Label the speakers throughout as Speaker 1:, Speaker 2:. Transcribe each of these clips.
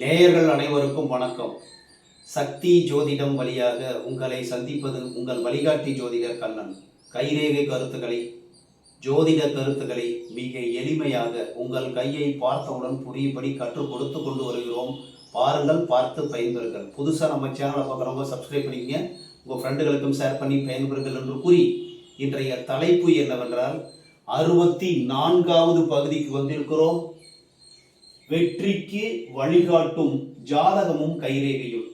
Speaker 1: நேயர்கள் அனைவருக்கும் வணக்கம். சக்தி ஜோதிடம் வழியாக உங்களை சந்திப்பது உங்கள் வழிகாட்டி ஜோதிடர் கண்ணன். கைரேகை கருத்துக்களை, ஜோதிட கருத்துக்களை மிக எளிமையாக உங்கள் கையை பார்த்தவுடன் புரியும்படி கற்றுக் கொடுத்து கொண்டு வருகிறோம். பாருங்கள், பார்த்து பயன்பெறுங்கள். புதுசாக நம்ம சேனலை பார்க்குறவங்க சப்ஸ்கிரைப் பண்ணிக்கங்க, உங்கள் ஃப்ரெண்டுகளுக்கும் ஷேர் பண்ணி பயன்பெறுங்கள் என்று கூறி இன்றைய தலைப்பு என்னவென்றால் 64வது பகுதிக்கு வந்திருக்கிறோம். வெற்றிக்கு வழிகாட்டும் ஜாதகமும் கைரேகையும்.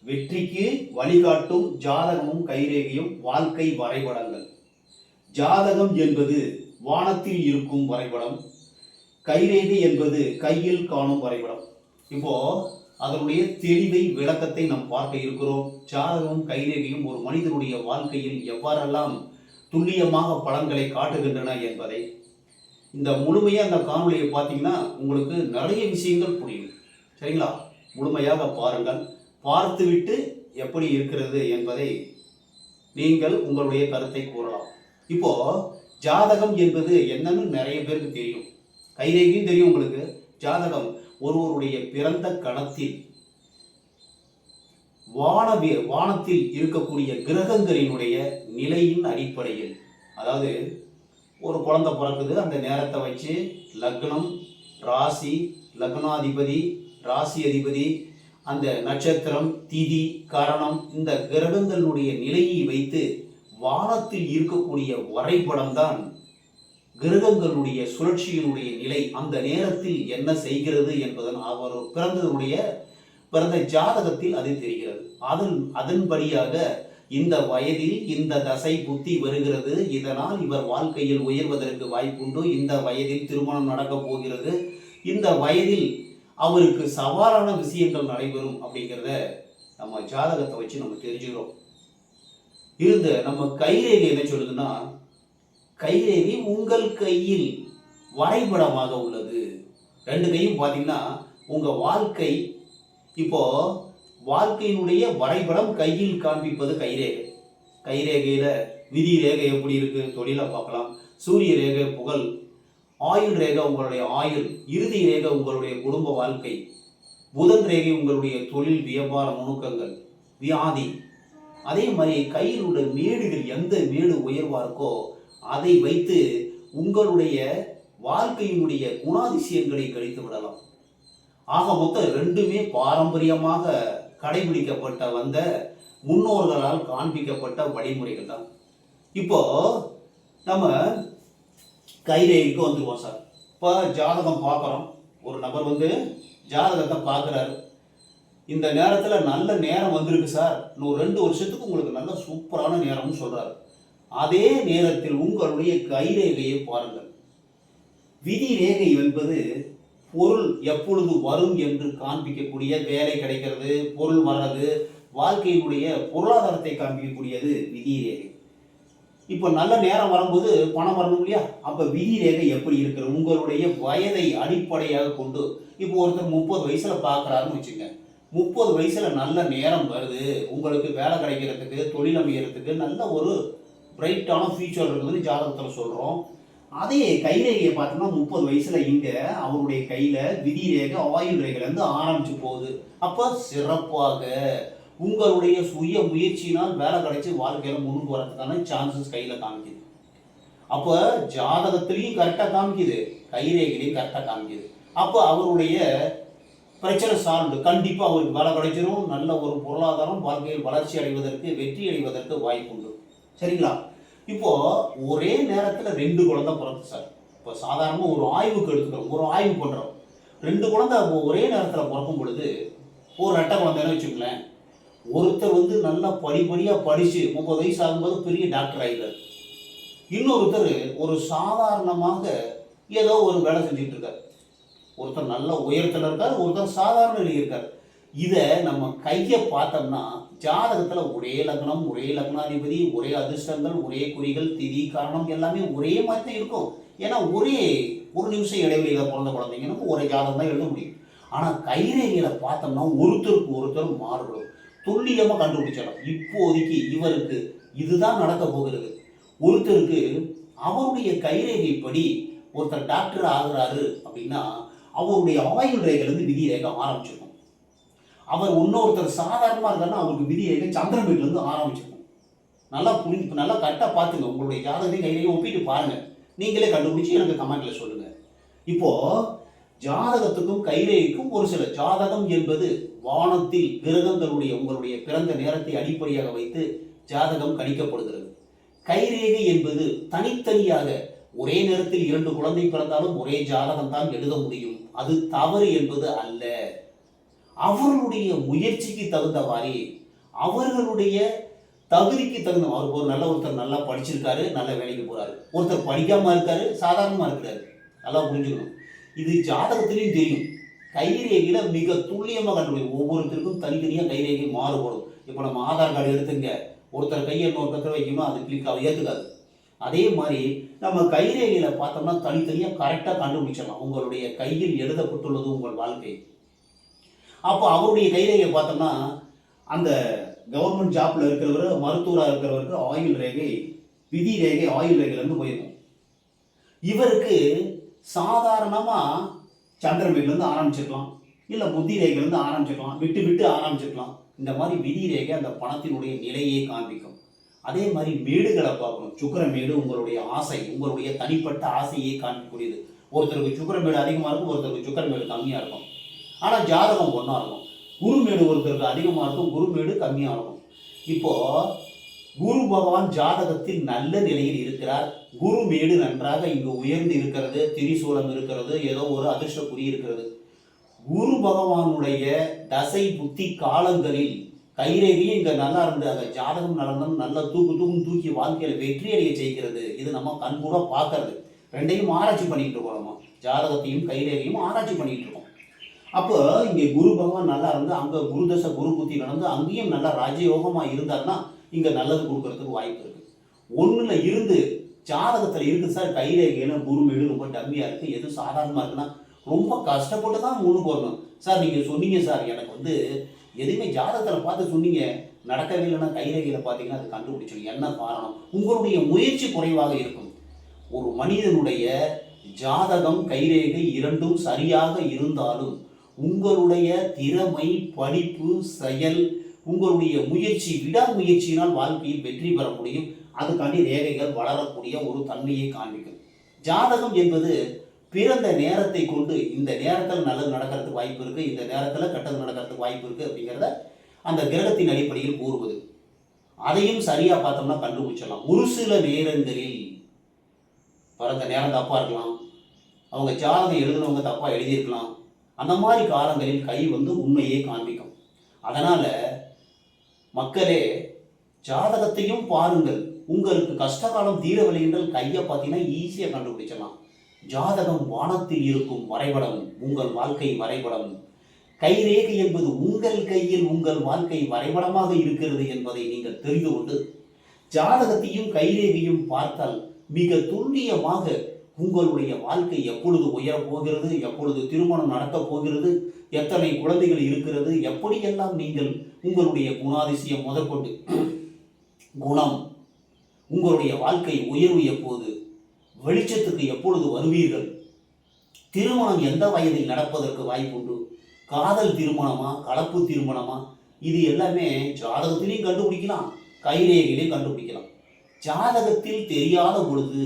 Speaker 1: வெற்றிக்கு வழிகாட்டும் ஜாதகமும் கைரேகையும் வாழ்க்கை வரைபடங்கள். ஜாதகம் என்பது வானத்தில் இருக்கும் வரைபடம், கைரேகை என்பது கையில் காணும் வரைபடம். இப்போ அதனுடைய தெளிவை, விளக்கத்தை நாம் பார்க்க இருக்கிறோம். ஜாதகமும் கைரேகையும் ஒரு மனிதனுடைய வாழ்க்கையில் எவ்வாறெல்லாம் துல்லியமாக பலன்களை காட்டுகின்றன என்பதை இந்த முழுமையாக அந்த காணொலியை பார்த்தீங்கன்னா உங்களுக்கு நிறைய விஷயங்கள் புரியும். சரிங்களா? முழுமையாக பாருங்கள். பார்த்துவிட்டு எப்படி இருக்கிறது என்பதை நீங்கள் உங்களுடைய கருத்தை கூறலாம். இப்போ ஜாதகம் என்பது என்னன்னு நிறைய பேருக்கு தெரியும், கைரேகையும் தெரியும் உங்களுக்கு. ஜாதகம் ஒருவருடைய பிறந்த கணத்தில் வானத்தில் இருக்கக்கூடிய கிரகங்களினுடைய நிலையின் அடிப்படையில், அதாவது ஒரு குழந்தை பிறக்குது, அந்த நேரத்தை வச்சு லக்னம், ராசி, லக்னாதிபதி, ராசி அதிபதி, அந்த நட்சத்திரம், திதி, கரணம், இந்த கிரகங்களுடைய நிலையை வைத்து வானத்தில் இருக்கக்கூடிய வரைபடம் தான் கிரகங்களுடைய சுழற்சியினுடைய நிலை, அந்த நேரத்தில் என்ன செய்கிறது என்பதன் அவர் பிறந்த ஜாதகத்தில் அது தெரிகிறது. அதன்படியாக இந்த வயதில் இந்த தசை புத்தி வருகிறது, இதனால் இவர் வாழ்க்கையில் உயர்வதற்கு வாய்ப்புண்டு, இந்த வயதில் திருமணம் நடக்கப் போகிறது, இந்த வயதில் அவருக்கு சவாலான விஷயங்கள் நடைபெறும் அப்படிங்கிறத நம்ம ஜாதகத்தை வச்சு நம்ம தெரிஞ்சுக்கிறோம். நம்ம கைரேகை என்ன சொல்லுதுன்னா, கைரேகை உங்கள் கையில் வரைபடமாக உள்ளது. ரெண்டு கையும் பார்த்தீங்கன்னா உங்க வாழ்க்கை, இப்போ வாழ்க்கையினுடைய வரைபடம் கையில் காண்பிப்பது கைரேகை. கைரேகையில விதி ரேகை எப்படி இருக்கு, தொழிலை பார்க்கலாம். சூரிய ரேகை புகழ், ஆயுள் ரேகை உங்களுடைய ஆயுள், இறுதி ரேகை உங்களுடைய குடும்ப வாழ்க்கை, புதன் ரேகை உங்களுடைய தொழில் வியாபார நுணுக்கங்கள், வியாதி. அதே மாதிரி கையில் உள்ள மேடுகள், எந்த மேடு உயர்வா இருக்கோ அதை வைத்து உங்களுடைய வாழ்க்கையினுடைய குணாதிசயங்களை கழித்து விடலாம். ஆக மொத்தம் ரெண்டுமே பாரம்பரியமாக கடைபிடிக்கப்பட்ட வந்த முன்னோர்களால் காண்பிக்கப்பட்ட வழிமுறைகள் தான். இப்போ நம்ம கைரேகைக்கு வந்துருவோம் சார். இப்போ ஜாதகம் பார்க்குறோம், ஒரு நபர் ஜாதகத்தை பார்க்குறாரு. இந்த நேரத்தில் நல்ல நேரம் வந்திருக்கு சார், இன்னும் 2 வருஷத்துக்கு உங்களுக்கு நல்ல சூப்பரான நேரம்னு சொல்றாரு. அதே நேரத்தில் உங்களுடைய கைரேகையை பாருங்கள். விதி ரேகை என்பது பொருள் எப்பொழுது வரும் என்று காண்பிக்கக்கூடிய, வேலை கிடைக்கிறது, பொருள் வர்றது, வாழ்க்கையினுடைய பொருளாதாரத்தை காண்பிக்கக்கூடியது விதி ரேகை. இப்போ நல்ல நேரம் வரும்போது பணம் வரணும் இல்லையா? அப்போ விதி ரேகை எப்படி இருக்கிறது, உங்களுடைய வயதை அடிப்படையாக கொண்டு. இப்போ ஒருத்தர் 30 வயசுல பார்க்குறாருன்னு வச்சுங்க, 30 வயசுல நல்ல நேரம் வருது, உங்களுக்கு வேலை கிடைக்கிறதுக்கு, தொழில் அமைகிறதுக்கு நல்ல ஒரு பிரைட்டான ஃபியூச்சர் இருக்குதுன்னு ஜாதகத்தில் சொல்கிறோம். அதே கைரேகையை பார்த்தோம்னா 30 வயசுல இங்க அவருடைய கையில விதி ரேகை ஆயுள் ரேகையிலேருந்து ஆரம்பிச்சு போகுது. அப்போ சிறப்பாக உங்களுடைய சுய முயற்சியினால் வேலை கிடைச்சி வாழ்க்கையில முன்னுக்கு வரதுக்கான சான்சஸ் கையில காமிக்குது. அப்போ ஜாதகத்திலையும் கரெக்டாக காமிக்குது, கைரேகையிலையும் கரெக்டாக காமிக்குது. அப்போ அவருடைய பிரச்சனை சால்வு, கண்டிப்பாக அவருக்கு வேலை கிடைச்சிடும், நல்ல ஒரு பொருளாதாரம், வாழ்க்கையில் வளர்ச்சி அடைவதற்கு, வெற்றி அடைவதற்கு வாய்ப்பு உண்டு. சரிங்களா? இப்போ ஒரே நேரத்தில் 2 குழந்தை பிறகு சார், இப்போ சாதாரணமாக ஒரு ஆய்வுக்கு எடுத்துக்கிறோம், ஒரு ஆய்வு பண்ணுறோம். 2 குழந்தை ஒரே நேரத்தில் பிறக்கும் பொழுது, ஒரு ரெட்டை குழந்தைன்னு வச்சுக்கங்களேன், ஒருத்தர் நல்லா படிப்படியாக படித்து 30 வயசு ஆகும்போது பெரிய டாக்டர் ஆகிட்டார். இன்னொருத்தர் ஒரு சாதாரணமாக ஏதோ ஒரு வேலை செஞ்சுட்டு இருக்கார். ஒருத்தர் நல்ல உயரத்தில் இருக்கார், ஒருத்தர் சாதாரண நிலையில் இருக்கார். இதை நம்ம கையை பார்த்தோம்னா ஜாதகத்தில் ஒரே லக்னம், ஒரே லக்னாதிபதி, ஒரே அதிர்ஷ்டங்கள், ஒரே குறிகள், திதி, காரணம் எல்லாமே ஒரே மாதிரி தான் இருக்கும். ஏன்னா ஒரே ஒரு நிமிஷம் இடைவெளியில் பிறந்த குழந்தைங்க ஒரே ஜாதகம் தான் எழுத முடியும். ஆனால் கைரேகையில பார்த்தோம்னா ஒருத்தருக்கு ஒருத்தர் மாறுபடும், துல்லியமாக கண்டுபிடிச்சிடலாம். இப்போதைக்கு இவருக்கு இதுதான் நடக்க போகிறது. ஒருத்தருக்கு அவருடைய கைரேகைப்படி ஒருத்தர் டாக்டர் ஆகுறாரு அப்படின்னா அவருடைய ஆயுள் ரேகையிலேருந்து விதி ரேகை ஆரம்பிச்சிருக்கும். அவர் இன்னொருத்தர் சாதாரணமாக இருக்காருன்னா அவருக்கு விதியை சந்திரன் வீட்டிலேருந்து ஆரம்பிச்சிருக்கும். நல்லா நல்லா கரெக்டாக பார்த்துங்க. உங்களுடைய ஜாதகத்தையும் கையிலையும் ஒப்பிட்டு பாருங்கள். நீங்களே கண்டுபிடிச்சி எனக்கு கமெண்ட்டில் சொல்லுங்கள். இப்போது ஜாதகத்துக்கும் கைரேகைக்கும் ஒரு சில ஜாதகம் என்பது வானத்தில் கிரகங்களுடைய உங்களுடைய பிறந்த நேரத்தை அடிப்படையாக வைத்து ஜாதகம் கணிக்கப்படுகிறது. கைரேகை என்பது தனித்தனியாக ஒரே நேரத்தில் 2 குழந்தை பிறந்தாலும் ஒரே ஜாதகம் தான் எழுத முடியும். அது தவறு என்பது அல்ல. அவர்களுடைய முயற்சிக்கு தகுந்தவாறு அவர்களுடைய தகுதிக்கு தகுந்த அவருக்கு ஒரு ஒருத்தர் நல்லா படிச்சிருக்காரு, நல்ல வேலைக்கு போறாரு, ஒருத்தர் படிக்காம இருக்காரு, சாதாரணமா இருக்கிறாரு. நல்லா புரிஞ்சுக்கணும். இது ஜாதகத்திலையும் தெரியும். கைரேகையில மிக துல்லியமாக கண்டுபிடிக்கும். ஒவ்வொருத்தருக்கும் தனித்தனியாக கைரேகை மாறுபடும். இப்போ நம்ம ஆதார் கார்டு எடுத்துங்க, ஒருத்தர் கையை இன்னொருத்தர் வைக்கணும், அது கிளிக் ஏற்றுக்காது. அதே மாதிரி நம்ம கைரேகையில பார்த்தோம்னா தனித்தனியாக கரெக்டாக கண்டுபிடிச்சிடலாம். உங்களுடைய கையில் எழுதப்பட்டுள்ளது உங்கள் வாழ்க்கை. அப்போ அவருடைய கைரேகை பார்த்தோம்னா அந்த கவர்மெண்ட் ஜாப்ல இருக்கிறவர், மருத்துவராக இருக்கிறவருக்கு ஆயுள் ரேகை, விதி ரேகை ஆயுள் ரேகையிலேருந்து போயிருக்கும். இவருக்கு சாதாரணமாக சந்திரன் வீட்டிலேருந்து ஆரம்பிச்சிருக்கலாம், இல்லை புத்தி ரேகையிலேருந்து ஆரம்பிச்சிருக்கலாம், விட்டு விட்டு ஆரம்பிச்சிருக்கலாம். இந்த மாதிரி விதி ரேகை அந்த பணத்தினுடைய நிலையை காண்பிக்கும். அதே மாதிரி மேடுகளை பார்க்கணும். சுக்கிரமேடு உங்களுடைய ஆசை, உங்களுடைய தனிப்பட்ட ஆசையை காண்பிக்கக்கூடியது. ஒருத்தருக்கு சுக்கிரமேடு அதிகமாக இருக்கும், ஒருத்தருக்கு சுக்கிரமேடு கம்மியாக இருக்கும். ஆனால் ஜாதகம் ஒன்றா இருக்கும். குருமேடு ஒருத்தருக்கு அதிகமாக இருக்கும், குருமேடு கம்மியாக இருக்கும். இப்போ குரு பகவான் ஜாதகத்தில் நல்ல நிலையில் இருக்கிறார். குருமேடு நன்றாக இங்கு உயர்ந்து இருக்கிறது, திரிசூலம் இருக்கிறது, ஏதோ ஒரு அதிர்ஷ்ட குறி இருக்கிறது. குரு பகவானுடைய தசை புத்தி காலங்களில் கைரேகையும் இங்க நல்லா இருந்து அந்த ஜாதகம் நடந்தாலும் நல்ல தூக்கி வாழ்க்கையில வெற்றி அடைய செய்கிறது. இது நம்ம கண்கூட பார்க்கறது. ரெண்டையும் ஆராய்ச்சி பண்ணிட்டு இருக்கோம். நம்ம ஜாதகத்தையும் கைரேகையும் ஆராய்ச்சி பண்ணிட்டு இருக்கோம். அப்போ இங்கே குரு பகவான் நல்லா இருந்து அங்கே குரு தசை குரு புத்தி நடந்து அங்கேயும் நல்லா ராஜயோகமா இருந்தாருன்னா இங்க நல்லது கொடுக்கறதுக்கு வாய்ப்பு இருக்கு. ஒண்ணுல இருந்து ஜாதகத்துல இருக்கு சார் கைரேகையில குருமேடு ரொம்ப டம்மியா இருக்கு, எது சாதாரணமா இருக்குன்னா ரொம்ப கஷ்டப்பட்டு தான் முன்னுக்கு வரணும். சார் நீங்க சொன்னீங்க சார் எனக்கு எதுவுமே ஜாதகத்துல பார்த்து சொன்னீங்க, நடக்கவே இல்லைன்னா கைரேகையில பார்த்தீங்கன்னா அது கண்டுபிடிச்சிடும். என்ன காரணம்? உங்களுடைய முயற்சி குறைவாக இருக்கும். ஒரு மனிதனுடைய ஜாதகம் கைரேகை இரண்டும் சரியாக இருந்தாலும் உங்களுடைய திறமை, படிப்பு, செயல், உங்களுடைய முயற்சி, விடாமுயற்சியினால் வாழ்க்கையில் வெற்றி பெற முடியும். அதுக்காண்டி ரேகைகள் வளரக்கூடிய ஒரு தன்மையை காண்பிக்கும். ஜாதகம் என்பது பிறந்த நேரத்தை கொண்டு இந்த நேரத்தில் நல்லது நடக்கிறதுக்கு வாய்ப்பு இருக்கு, இந்த நேரத்தில் கெட்டது நடக்கிறதுக்கு வாய்ப்பு இருக்கு அப்படிங்கிறத அந்த கிரகத்தின் அடிப்படையில் கூறுவது. அதையும் சரியா பார்த்தோம்னா கண்டுபிடிச்சிடலாம். ஒரு சில நேரங்களில் பிறந்த நேரம் தப்பா இருக்கலாம், அவங்க ஜாதகம் எழுதுனவங்க தப்பா எழுதியிருக்கலாம். அந்த மாதிரி காலங்களில் கை உண்மையை காண்பிக்கும். அதனால மக்களே ஜாதகத்தையும் பாருங்கள். உங்களுக்கு கஷ்டகாலம் தீரவில்லை என்றால் கையை பார்த்தீங்கன்னா ஈஸியாக கண்டுபிடிச்சலாம். ஜாதகம் வானத்தில் இருக்கும் வரைபடம் உங்கள் வாழ்க்கை வரைபடம். கைரேகை என்பது உங்கள் கையில் உங்கள் வாழ்க்கை வரைபடமாக இருக்கிறது என்பதை நீங்கள் தெரிந்து கொண்டு ஜாதகத்தையும் கைரேகையும் பார்த்தால் மிக துல்லியமாக உங்களுடைய வாழ்க்கை எப்பொழுது உயரப் போகிறது, எப்பொழுது திருமணம் நடக்கப் போகிறது, எத்தனை குழந்தைகள் இருக்கிறது, எப்படியெல்லாம் நீங்கள் உங்களுடைய குணாதிசயம் முதற்கொண்டு குணம், உங்களுடைய வாழ்க்கை உயர்வு எப்போது, வெளிச்சத்துக்கு எப்பொழுது வருவீர்கள், திருமணம் எந்த வயதில் நடப்பதற்கு வாய்ப்புண்டு, காதல் திருமணமா கலப்பு திருமணமா, இது எல்லாமே ஜாதகத்திலையும் கண்டுபிடிக்கலாம், கைரேகையிலையும் கண்டுபிடிக்கலாம். ஜாதகத்தில் தெரியாத பொழுது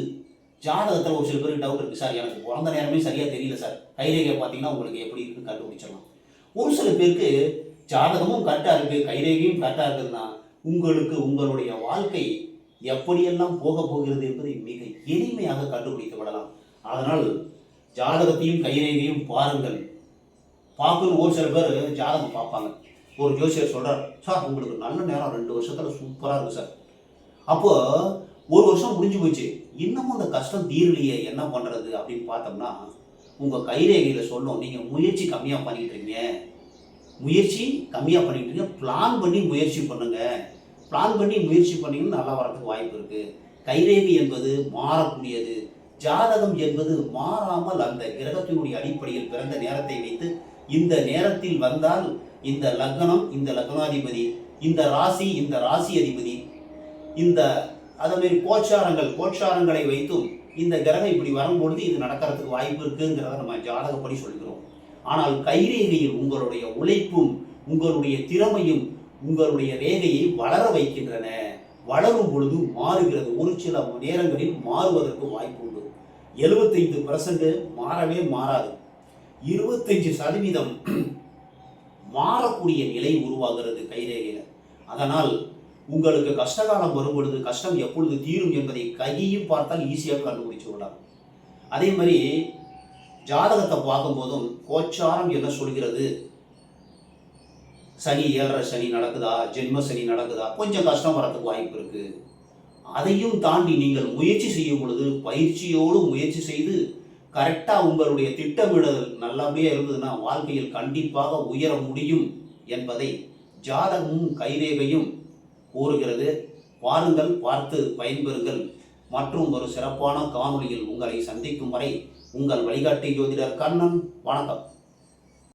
Speaker 1: ஜாதகத்தில் ஒரு சில பேருக்கு டவுட் இருக்குது, சார் எனக்கு பிறந்த நேரமே சரியாக தெரியல சார், கைரேகை பார்த்தீங்கன்னா உங்களுக்கு எப்படி இருக்குன்னு கண்டுபிடிச்சிடலாம். ஒரு சில பேருக்கு ஜாதகமும் கரெக்டாக இருக்குது, கைரேகையும் கரெக்டாக இருக்குதுன்னா உங்களுக்கு உங்களுடைய வாழ்க்கை எப்படியெல்லாம் போக போகிறது என்பதை மிக எளிமையாக கண்டுபிடித்து விடலாம். அதனால் ஜாதகத்தையும் கைரேகையும் பாருங்கள். பார்க்கணும். ஒரு சில பேர் ஜாதகம் பார்ப்பாங்க. ஒரு ஜோசியர் சொல்கிறார், சார் உங்களுக்கு நல்ல நேரம் 2 வருஷத்தில் சூப்பராக இருக்குது சார். அப்போ 1 வருஷம் முடிஞ்சு போச்சு, இன்னமும் அந்த கஷ்டம் தீரலையே, என்ன பண்ணுறது அப்படின்னு பார்த்தோம்னா உங்கள் கைரேகையில் சொல்லும், நீங்கள் முயற்சி கம்மியாக பண்ணிட்டுருங்க, பிளான் பண்ணி முயற்சி பண்ணுங்கள், பிளான் பண்ணி முயற்சி பண்ணிங்கன்னா நல்லா வரதுக்கு வாய்ப்பு இருக்குது. கைரேகை என்பது மாறக்கூடியது, ஜாதகம் என்பது மாறாமல் அந்த கிரகத்தினுடைய அடிப்படையில் பிறந்த நேரத்தை வைத்து இந்த நேரத்தில் வந்தால் இந்த லக்னம், இந்த லக்னாதிபதி, இந்த ராசி, இந்த ராசி அதிபதி, இந்த அதேமாரி கோச்சாரங்களை வைத்தும் இந்த கிரகம் இப்படி வரும்பொழுது இது நடக்கிறதுக்கு வாய்ப்பு இருக்குங்கிறத நம்ம ஜாதகப்படி சொல்கிறோம். ஆனால் கைரேகையில் உங்களுடைய உழைப்பும் உங்களுடைய திறமையும் உங்களுடைய ரேகையை வளர வைக்கின்றன. வளரும் பொழுது மாறுகிறது. ஒரு சில நேரங்களில் மாறுவதற்கு வாய்ப்பு உண்டு. 75% மாறவே மாறாது. 25% மாறக்கூடிய நிலை உருவாகிறது கைரேகையில். அதனால் உங்களுக்கு கஷ்டகாலம் வரும் பொழுது கஷ்டம் எப்பொழுது தீரும் என்பதை கையையும் பார்த்தால் ஈஸியாக கண்டுபிடிச்சு விடலாம். அதே மாதிரி ஜாதகத்தை பார்க்கும்போதும் கோச்சாரம் என்ன சொல்கிறது, சனி 7.5 சனி நடக்குதா, ஜென்ம சனி நடக்குதா, கொஞ்சம் கஷ்டம் வரதுக்கு வாய்ப்பு இருக்கு. அதையும் தாண்டி நீங்கள் முயற்சி செய்யும் பொழுது பயிற்சியோடு முயற்சி செய்து கரெக்டாக உங்களுடைய திட்டமிடுதல் நல்லபடியாக இருந்ததுன்னா வாழ்க்கையில் கண்டிப்பாக உயர முடியும் என்பதை ஜாதகமும் கைரேகையும் கூறுகிறது. பாருங்கள், பார்த்து பயன்பெறுங்கள். மற்றும் ஒரு சிறப்பான காணொளியில் உங்களை சந்திக்கும் வரை உங்கள் வழிகாட்டி ஜோதிடர் கண்ணன். வணக்கம்.